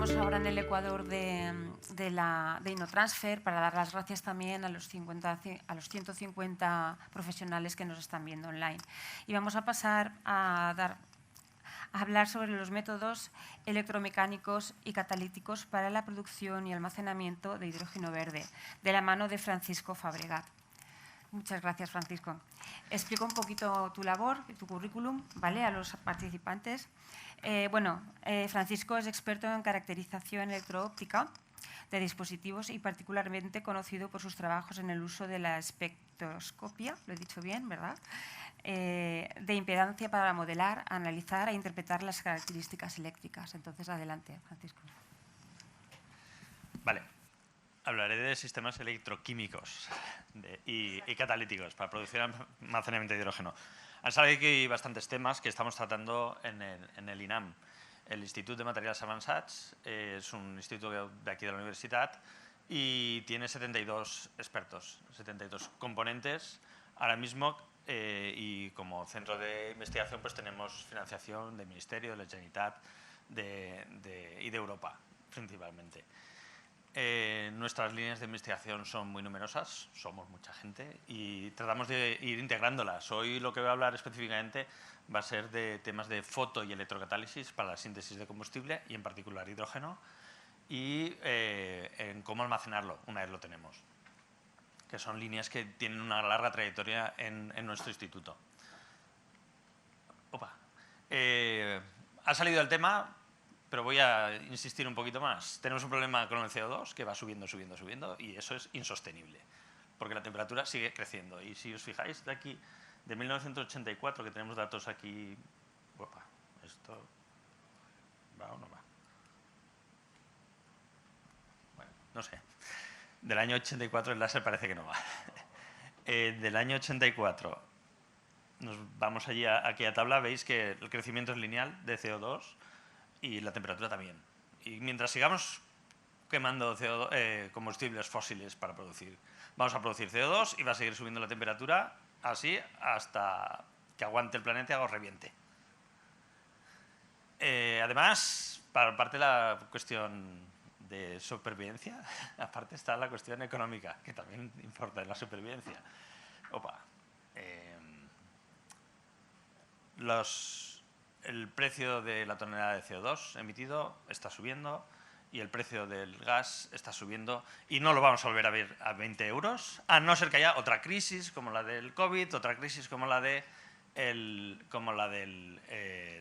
estamos ahora en el Ecuador de InnoTransfer para dar las gracias también a los 150 profesionales que nos están viendo online. Y vamos a pasar a hablar sobre los métodos electromecánicos y catalíticos para la producción y almacenamiento de hidrógeno verde, de la mano de Francisco Fabregat. Muchas gracias, Francisco. Explico un poquito tu labor y tu currículum, ¿vale?, a los participantes. Francisco es experto en caracterización electro-óptica de dispositivos y particularmente conocido por sus trabajos en el uso de la espectroscopia, lo he dicho bien, ¿verdad?, de impedancia para modelar, analizar e interpretar las características eléctricas. Entonces, adelante, Francisco. Vale. Hablaré de sistemas electroquímicos y catalíticos para producir almacenamiento de hidrógeno. Han salido aquí bastantes temas que estamos tratando en el INAM. El Institut de Materials Avançats es un instituto de aquí de la universidad y tiene 72 expertos, 72 componentes. Ahora mismo, y como centro de investigación, pues tenemos financiación del Ministerio, de la Generalitat y de Europa, principalmente. Nuestras líneas de investigación son muy numerosas, somos mucha gente y tratamos de ir integrándolas. Hoy lo que voy a hablar específicamente va a ser de temas de foto y electrocatálisis para la síntesis de combustible y en particular hidrógeno y en cómo almacenarlo una vez lo tenemos, que son líneas que tienen una larga trayectoria en nuestro instituto. Ha salido el tema, pero voy a insistir un poquito más. Tenemos un problema con el CO2 que va subiendo, subiendo, subiendo y eso es insostenible porque la temperatura sigue creciendo. Y si os fijáis, de aquí, de 1984, que tenemos datos aquí... ¿Esto va o no va? Bueno, no sé. Del año 84 el láser parece que no va. Del año 84 nos vamos allí a aquella tabla, veis que el crecimiento es lineal de CO2 y la temperatura también. Y mientras sigamos quemando combustibles fósiles para producir, vamos a producir CO2 y va a seguir subiendo la temperatura así hasta que aguante el planeta o reviente. Además, para parte de la cuestión de supervivencia, aparte está la cuestión económica, que también importa en la supervivencia. El precio de la tonelada de CO2 emitido está subiendo y el precio del gas está subiendo y no lo vamos a volver a ver a 20 euros, a no ser que haya otra crisis como la del COVID, otra crisis como la del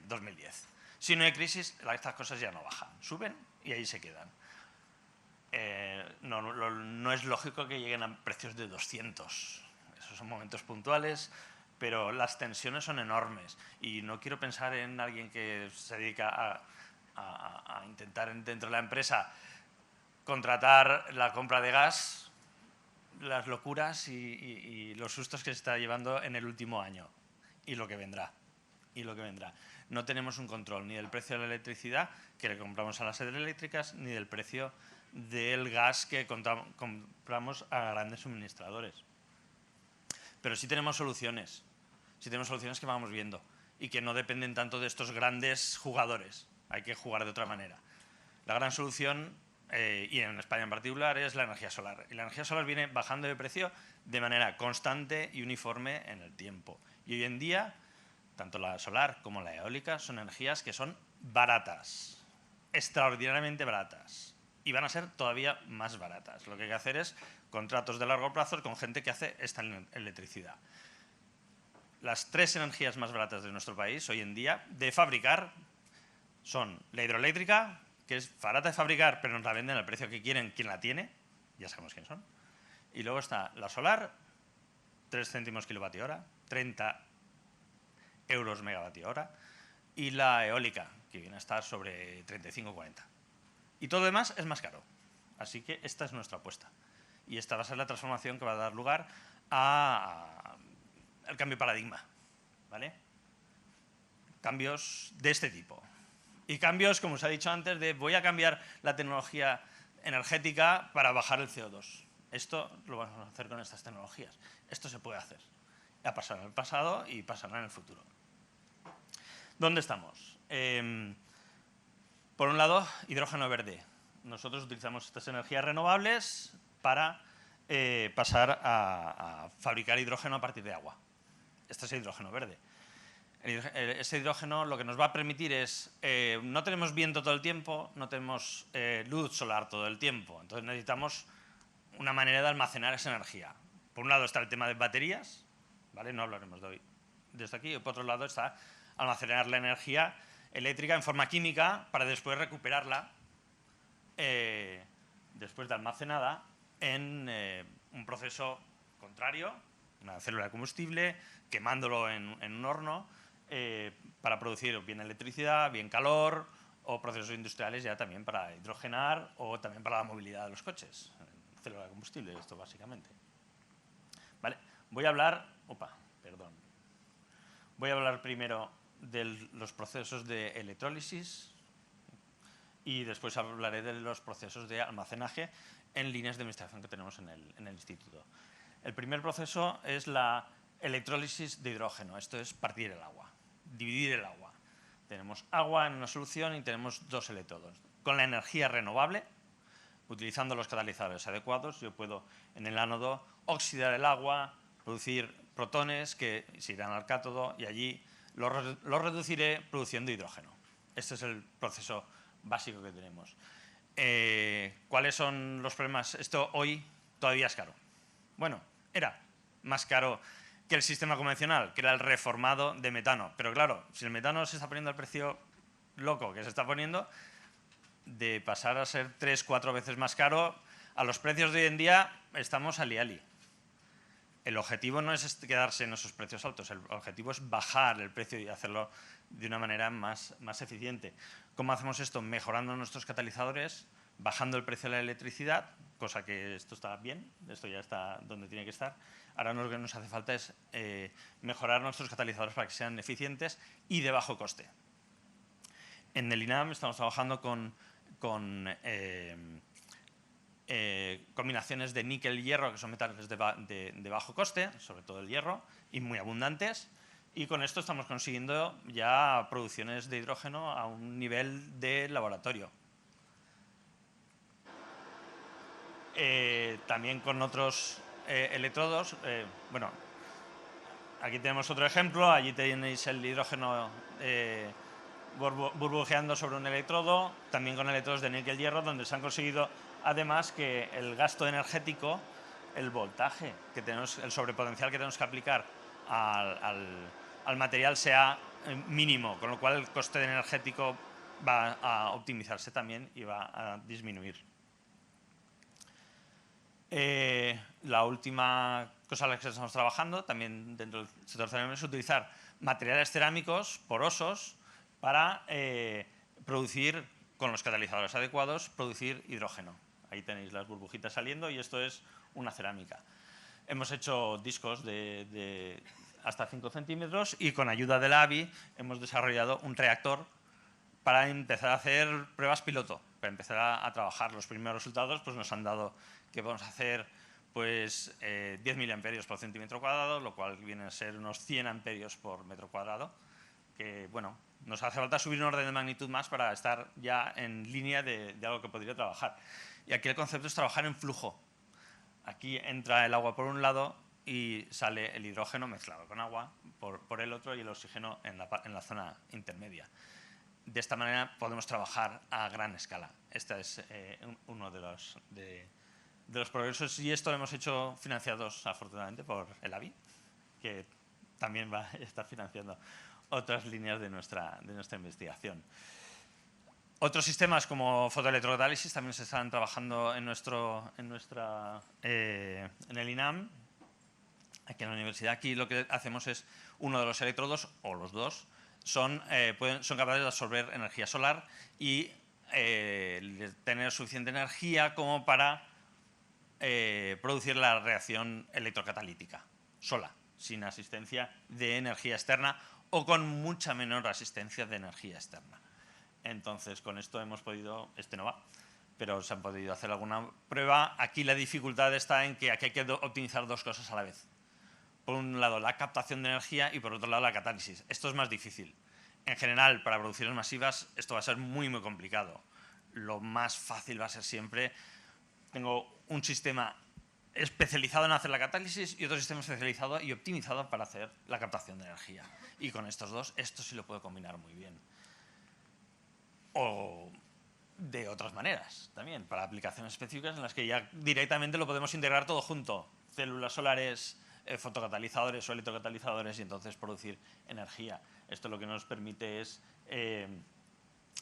2010. Si no hay crisis, estas cosas ya no bajan, suben y ahí se quedan. No es lógico que lleguen a precios de 200. Esos son momentos puntuales, pero las tensiones son enormes y no quiero pensar en alguien que se dedica a intentar dentro de la empresa contratar la compra de gas, las locuras y los sustos que se está llevando en el último año y lo que vendrá. No tenemos un control ni del precio de la electricidad que le compramos a las eléctricas ni del precio del gas que compramos a grandes suministradores. Pero sí tenemos soluciones que vamos viendo y que no dependen tanto de estos grandes jugadores. Hay que jugar de otra manera. La gran solución, y en España en particular, es la energía solar. Y la energía solar viene bajando de precio de manera constante y uniforme en el tiempo. Y hoy en día, tanto la solar como la eólica son energías que son baratas, extraordinariamente baratas. Y van a ser todavía más baratas. Lo que hay que hacer es contratos de largo plazo con gente que hace esta electricidad. Las 3 energías más baratas de nuestro país hoy en día de fabricar son la hidroeléctrica, que es barata de fabricar, pero nos la venden al precio que quieren quien la tiene, ya sabemos quién son. Y luego está la solar, 3 céntimos kilovatio hora, 30 euros megavatio hora, y la eólica, que viene a estar sobre 35 o 40. Y todo lo demás es más caro. Así que esta es nuestra apuesta. Y esta va a ser la transformación que va a dar lugar al cambio de paradigma, ¿vale? Cambios de este tipo. Y cambios, como os he dicho antes, de voy a cambiar la tecnología energética para bajar el CO2. Esto lo vamos a hacer con estas tecnologías. Esto se puede hacer. Ha pasado en el pasado y pasará en el futuro. ¿Dónde estamos? Por un lado, hidrógeno verde. Nosotros utilizamos estas energías renovables para pasar a fabricar hidrógeno a partir de agua. Este es el hidrógeno verde. Ese hidrógeno lo que nos va a permitir es, no tenemos viento todo el tiempo, no tenemos luz solar todo el tiempo, entonces necesitamos una manera de almacenar esa energía. Por un lado está el tema de baterías, ¿vale? No hablaremos de hoy desde aquí, y por otro lado está almacenar la energía eléctrica en forma química para después recuperarla, después de almacenada, en un proceso contrario, una célula de combustible, quemándolo en un horno, para producir bien electricidad, bien calor, o procesos industriales ya también para hidrogenar o también para la movilidad de los coches. Célula de combustible, esto básicamente. ¿Vale? Voy a hablar primero de los procesos de electrólisis y después hablaré de los procesos de almacenaje en líneas de investigación que tenemos en el instituto. El primer proceso es la electrólisis de hidrógeno, esto es partir el agua, dividir el agua. Tenemos agua en una solución y tenemos dos electrodos. Con la energía renovable, utilizando los catalizadores adecuados, yo puedo en el ánodo oxidar el agua, producir protones que se irán al cátodo y allí los reduciré produciendo hidrógeno. Este es el proceso básico que tenemos. ¿Cuáles son los problemas? Esto hoy todavía es caro. Bueno, era más caro que el sistema convencional, que era el reformado de metano. Pero claro, si el metano se está poniendo al precio loco que se está poniendo, de pasar a ser 3-4 veces más caro, a los precios de hoy en día estamos ali-ali. El objetivo no es quedarse en esos precios altos, el objetivo es bajar el precio y hacerlo de una manera más eficiente. ¿Cómo hacemos esto? Mejorando nuestros catalizadores, bajando el precio de la electricidad, cosa que esto está bien, esto ya está donde tiene que estar. Ahora lo que nos hace falta es mejorar nuestros catalizadores para que sean eficientes y de bajo coste. En el INAM estamos trabajando con combinaciones de níquel y hierro, que son metales de bajo coste, sobre todo el hierro, y muy abundantes, y con esto estamos consiguiendo ya producciones de hidrógeno a un nivel de laboratorio. También con otros electrodos, bueno, aquí tenemos otro ejemplo, allí tenéis el hidrógeno burbujeando sobre un electrodo, también con electrodos de níquel-hierro, donde se han conseguido además que el gasto energético, el voltaje que tenemos, el sobrepotencial que tenemos que aplicar al material sea mínimo, con lo cual el coste energético va a optimizarse también y va a disminuir. La última cosa en la que estamos trabajando, también dentro del sector cerámico, es utilizar materiales cerámicos porosos para producir, con los catalizadores adecuados, producir hidrógeno. Ahí tenéis las burbujitas saliendo y esto es una cerámica. Hemos hecho discos de hasta 5 centímetros y con ayuda de la AVI hemos desarrollado un reactor para empezar a hacer pruebas piloto, para empezar a trabajar. Los primeros resultados pues, nos han dado que vamos a hacer pues, 10 miliamperios por centímetro cuadrado, lo cual viene a ser unos 100 amperios por metro cuadrado, que bueno, nos hace falta subir un orden de magnitud más para estar ya en línea de algo que podría trabajar. Y aquí el concepto es trabajar en flujo. Aquí entra el agua por un lado y sale el hidrógeno mezclado con agua por el otro y el oxígeno en la zona intermedia. De esta manera podemos trabajar a gran escala. Este es uno de los progresos y esto lo hemos hecho financiados afortunadamente por el AVI, que también va a estar financiando otras líneas de nuestra investigación. Otros sistemas como fotoelectrocatálisis también se están trabajando en el INAM. Aquí en la universidad, aquí lo que hacemos es uno de los electrodos, o los dos, son capaces de absorber energía solar y tener suficiente energía como para producir la reacción electrocatalítica sola, sin asistencia de energía externa o con mucha menor asistencia de energía externa. Entonces, con esto hemos podido, este no va, pero se han podido hacer alguna prueba. Aquí la dificultad está en que aquí hay que optimizar dos cosas a la vez. Por un lado, la captación de energía y por otro lado, la catálisis. Esto es más difícil. En general, para producciones masivas esto va a ser muy, muy complicado. Lo más fácil va a ser siempre, tengo un sistema especializado en hacer la catálisis y otro sistema especializado y optimizado para hacer la captación de energía. Y con estos dos, esto sí lo puedo combinar muy bien. O de otras maneras también, para aplicaciones específicas en las que ya directamente lo podemos integrar todo junto. Células solares, fotocatalizadores o electrocatalizadores y entonces producir energía. Esto lo que nos permite es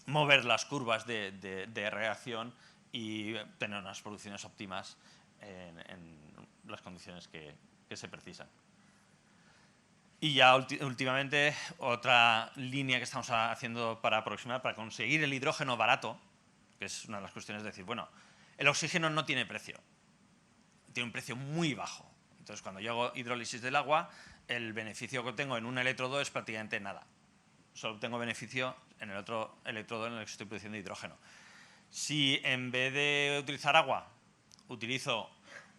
mover las curvas de reacción y tener unas producciones óptimas en las condiciones que se precisan. Y ya últimamente, otra línea que estamos haciendo para aproximar, para conseguir el hidrógeno barato, que es una de las cuestiones de decir, bueno, el oxígeno no tiene precio, tiene un precio muy bajo. Entonces, cuando yo hago hidrólisis del agua, el beneficio que tengo en un electrodo es prácticamente nada. Solo tengo beneficio en el otro electrodo en el que estoy produciendo hidrógeno. Si en vez de utilizar agua, utilizo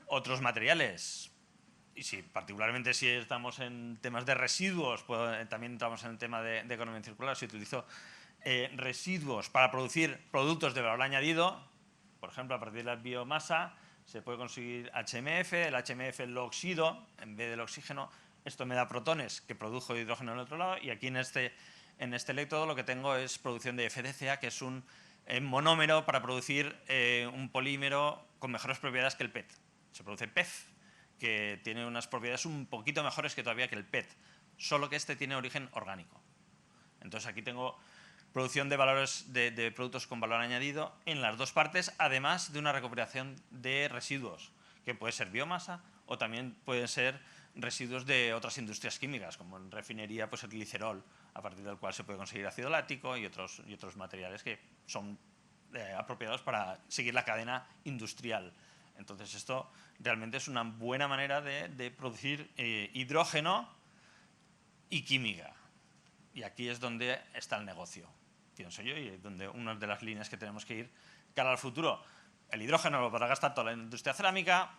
otros materiales, y particularmente si estamos en temas de residuos, también entramos en el tema de economía circular, si utilizo residuos para producir productos de valor añadido, por ejemplo, a partir de la biomasa, se puede conseguir HMF, el HMF lo oxido en vez del oxígeno, esto me da protones que produjo hidrógeno en el otro lado, y aquí en este electrodo lo que tengo es producción de FDCA, que es un monómero para producir un polímero con mejores propiedades que el PET. Se produce PEF, que tiene unas propiedades un poquito mejores que todavía que el PET, solo que este tiene origen orgánico. Entonces aquí tengo producción de valores de productos con valor añadido en las dos partes, además de una recuperación de residuos, que puede ser biomasa o también pueden ser residuos de otras industrias químicas, como en refinería, pues el glicerol, a partir del cual se puede conseguir ácido láctico y otros materiales que son apropiados para seguir la cadena industrial. Entonces esto realmente es una buena manera de producir hidrógeno y química. Y aquí es donde está el negocio, pienso yo, y donde una de las líneas que tenemos que ir cara al futuro. El hidrógeno lo podrá gastar toda la industria cerámica,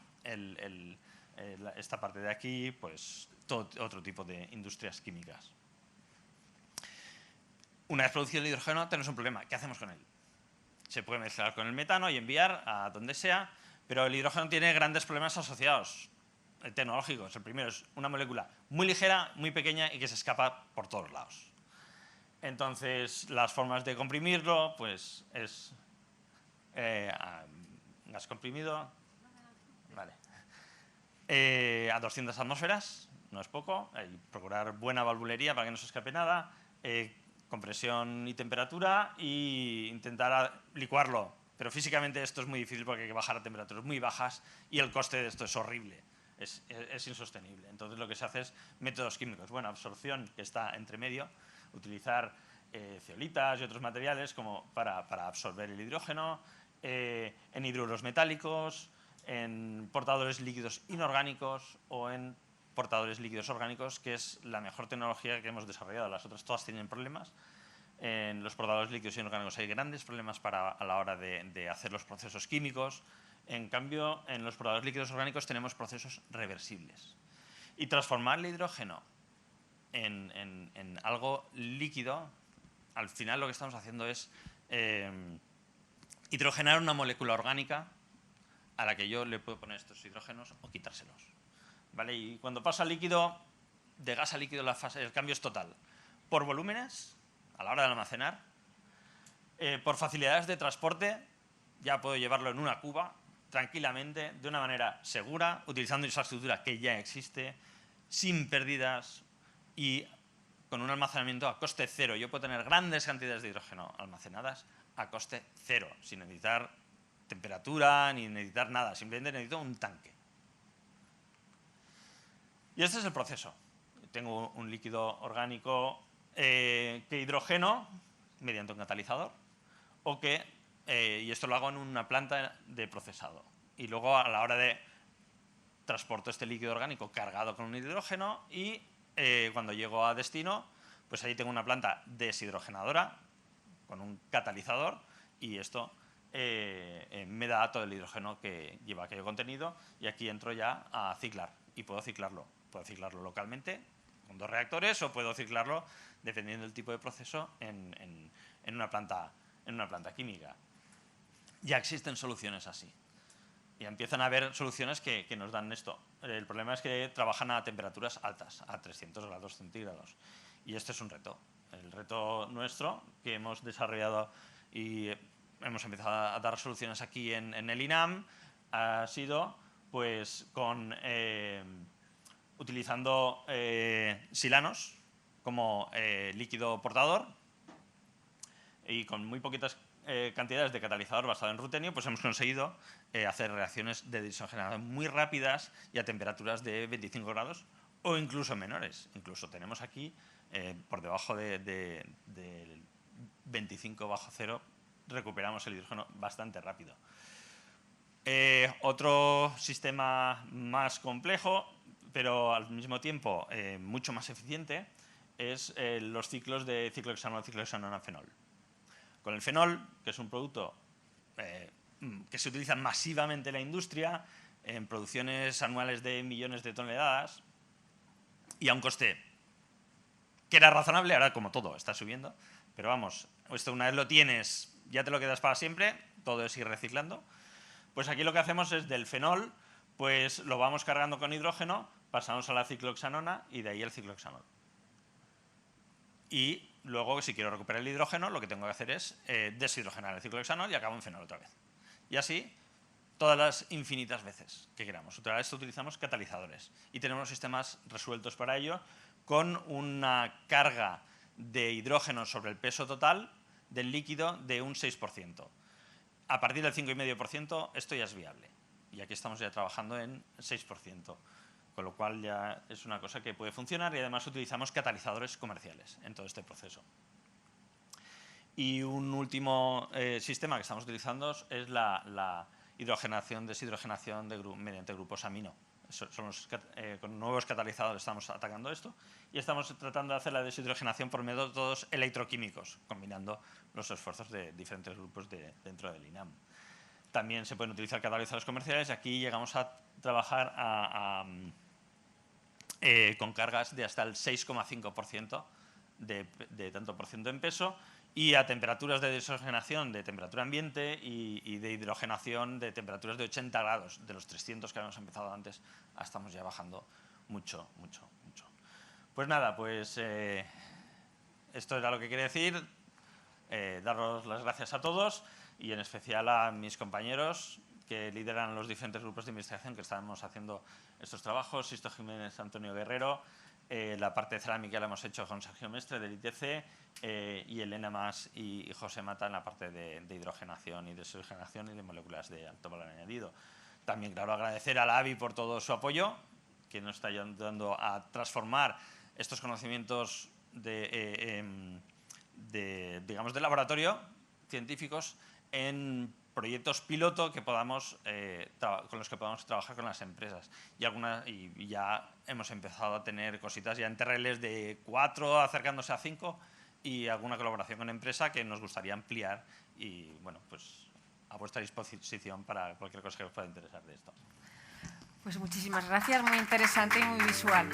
esta parte de aquí, pues todo otro tipo de industrias químicas. Una vez producido el hidrógeno, tenemos un problema. ¿Qué hacemos con él? Se puede mezclar con el metano y enviar a donde sea, pero el hidrógeno tiene grandes problemas asociados tecnológicos. El primero es una molécula muy ligera, muy pequeña y que se escapa por todos lados. Entonces, las formas de comprimirlo, pues es gas comprimido, vale, a 200 atmósferas, no es poco, procurar buena valvulería para que no se escape nada, compresión y temperatura e intentar licuarlo. Pero físicamente esto es muy difícil porque hay que bajar a temperaturas muy bajas y el coste de esto es horrible, es insostenible. Entonces lo que se hace es métodos químicos. Bueno, absorción, que está entre medio, utilizar zeolitas y otros materiales como para absorber el hidrógeno, en hidruros metálicos, en portadores líquidos inorgánicos o en portadores líquidos orgánicos, que es la mejor tecnología que hemos desarrollado. Las otras todas tienen problemas. En los portadores líquidos inorgánicos hay grandes problemas a la hora de hacer los procesos químicos. En cambio, en los portadores líquidos orgánicos tenemos procesos reversibles. Y transformar el hidrógeno en algo líquido, al final lo que estamos haciendo es hidrogenar una molécula orgánica a la que yo le puedo poner estos hidrógenos o quitárselos. ¿Vale? Y cuando pasa al líquido, de gas a líquido el cambio es total. Por volúmenes, a la hora de almacenar, por facilidades de transporte, ya puedo llevarlo en una cuba tranquilamente, de una manera segura, utilizando infraestructura que ya existe, sin pérdidas y con un almacenamiento a coste cero. Yo puedo tener grandes cantidades de hidrógeno almacenadas a coste cero, sin necesitar temperatura ni necesitar nada, simplemente necesito un tanque. Y este es el proceso. Tengo un líquido orgánico que hidrogeno mediante un catalizador, y esto lo hago en una planta de procesado. Y luego a la hora de transporto este líquido orgánico cargado con un hidrógeno y cuando llego a destino, pues ahí tengo una planta deshidrogenadora con un catalizador y esto me da todo el hidrógeno que lleva aquello contenido y aquí entro ya a ciclar y puedo ciclarlo localmente con 2 reactores o puedo ciclarlo, dependiendo del tipo de proceso, en una planta química. Ya existen soluciones así. Ya empiezan a haber soluciones que nos dan esto. El problema es que trabajan a temperaturas altas, a 300 grados centígrados. Y este es un reto. El reto nuestro, que hemos desarrollado y hemos empezado a dar soluciones aquí en el INAM, ha sido pues utilizando silanos como líquido portador y con muy poquitas cantidades de catalizador basado en rutenio, pues hemos conseguido hacer reacciones de desoxigenación muy rápidas y a temperaturas de 25 grados o incluso menores. Incluso tenemos aquí, por debajo de 25 bajo cero, recuperamos el hidrógeno bastante rápido. Otro sistema más complejo, pero al mismo tiempo mucho más eficiente, es los ciclos de ciclohexanol, ciclohexanona-fenol. Con el fenol, que es un producto que se utiliza masivamente en la industria, en producciones anuales de millones de toneladas, y a un coste que era razonable, ahora como todo está subiendo, pero vamos, esto una vez lo tienes, ya te lo quedas para siempre, todo es ir reciclando. Pues aquí lo que hacemos es del fenol, pues lo vamos cargando con hidrógeno, pasamos a la ciclohexanona y de ahí el ciclohexanol. Y luego, si quiero recuperar el hidrógeno, lo que tengo que hacer es deshidrogenar el ciclohexanol y acabo en fenol otra vez. Y así, todas las infinitas veces que queramos. Para esto utilizamos catalizadores y tenemos sistemas resueltos para ello con una carga de hidrógeno sobre el peso total del líquido de un 6%. A partir del 5,5% esto ya es viable. Y aquí estamos ya trabajando en 6%. Con lo cual ya es una cosa que puede funcionar y además utilizamos catalizadores comerciales en todo este proceso. Y un último sistema que estamos utilizando es la hidrogenación, deshidrogenación mediante grupos amino. Con nuevos catalizadores estamos atacando esto y estamos tratando de hacer la deshidrogenación por métodos electroquímicos, combinando los esfuerzos de diferentes grupos dentro del INAM. También se pueden utilizar catalizadores comerciales y aquí llegamos a trabajar con cargas de hasta el 6,5% de tanto por ciento en peso y a temperaturas de desoxigenación de temperatura ambiente y de hidrogenación de temperaturas de 80 grados, de los 300 que habíamos empezado antes, estamos ya bajando mucho, mucho, mucho. Pues nada, pues esto era lo que quería decir, daros las gracias a todos y en especial a mis compañeros que lideran los diferentes grupos de investigación que estamos haciendo estos trabajos, Sisto Jiménez, Antonio Guerrero, la parte de cerámica la hemos hecho con Sergio Mestre del ITC y Elena Mas y José Mata en la parte de hidrogenación y desoxigenación y de moléculas de alto valor añadido. También, claro, agradecer a la AVI por todo su apoyo, que nos está ayudando a transformar estos conocimientos digamos, de laboratorio científicos en proyectos piloto que con los que podamos trabajar con las empresas. Y ya hemos empezado a tener cositas ya en TRLs de 4 acercándose a 5 y alguna colaboración con empresa que nos gustaría ampliar y bueno, pues a vuestra disposición para cualquier cosa que os pueda interesar de esto. Pues muchísimas gracias, muy interesante y muy visual.